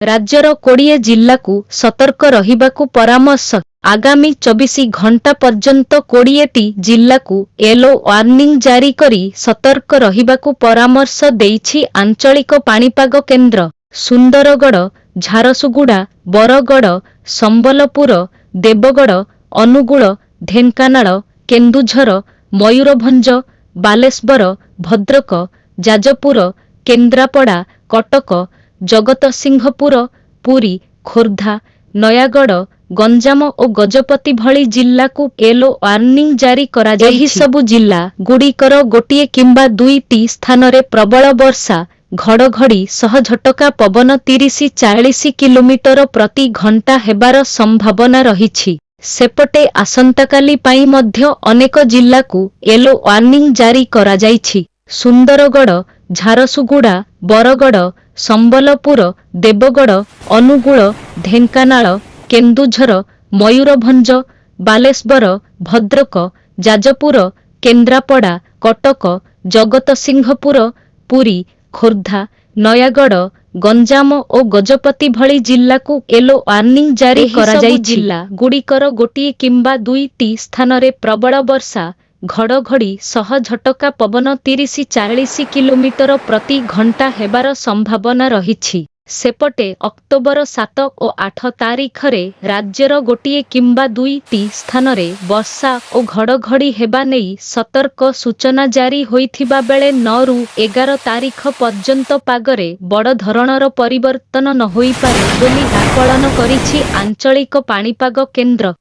राज्यर 20 जिल्लाकू सतर्क रहिबाकू परामर्श। आगामी 24 घंटा पर्यंत 20टी जिल्लाकू येलो वार्निंग जारी करी सतर्क रहिबाकू परामर्श देइछि आंचलिक पाणीपाग केन्द्र। सुंदरगढ़, झारसुगुड़ा, बरगढ़, संबलपुर, देवगढ़, अनुगुल, ढेंकानाल, केन्दुझर, मयूरभंज, बालेश्वर, भद्रक, जाजपुर, केन्द्रापड़ा, कटक, जगतसिंहपुर, पुरी, खोर्धा, नयागढ़, गंजाम और गजपति भली जिल्ला को येलो वार्निंग जारी करा जायछि। एही सबु जिल्ला गुड़िकर गोटिए किंबा दुईटी स्थान रे प्रबल वर्षा, घड़घड़ी सह झटका पवन 30-40 किलोमीटर प्रति घंटा हेबार संभावना रहिछि। सेपटे आसंताकाली पाई मध्य अनेक जिल्ला को येलो वार्निंग जारी करा जायछि। सुंदरगढ़, झारसुगुड़ा, बरगढ़, संबलपुर, देवगढ़, अनुगुल, ढेंकानाल, केन्दुझर, मयूरभंज, बालेश्वर, भद्रक, जाजपुर, केन्द्रापड़ा, कटक, जगतसिंहपुर, पुरी, खोर्धा, नयागढ़, गंजाम और गजपति भली जिल्ला को येलो वार्निंग जारी करा जायछि। जिल्ला गुड़िकर गोटिए किंबा दुईटी स्थान रे प्रबल वर्षा, घड़घड़ी सह झटका पवन 30-40 किलोमीटर प्रति घंटा हेबार संभावना रहिछि। सेपटे अक्टोबर 7 और 8 तारीख रे राज्यर गोटिए किंबा दुईटी स्थान रे वर्षा और घड़घड़ी हेबा नेई सतर्क सूचना जारी होइथिबा बेले 9 रु 11 तारीख पर्यंत पागरे बड़ धरणर परिवर्तन न होई पारे बोली आकलन करिछि आंचलिक पाणीपाग केन्द्र।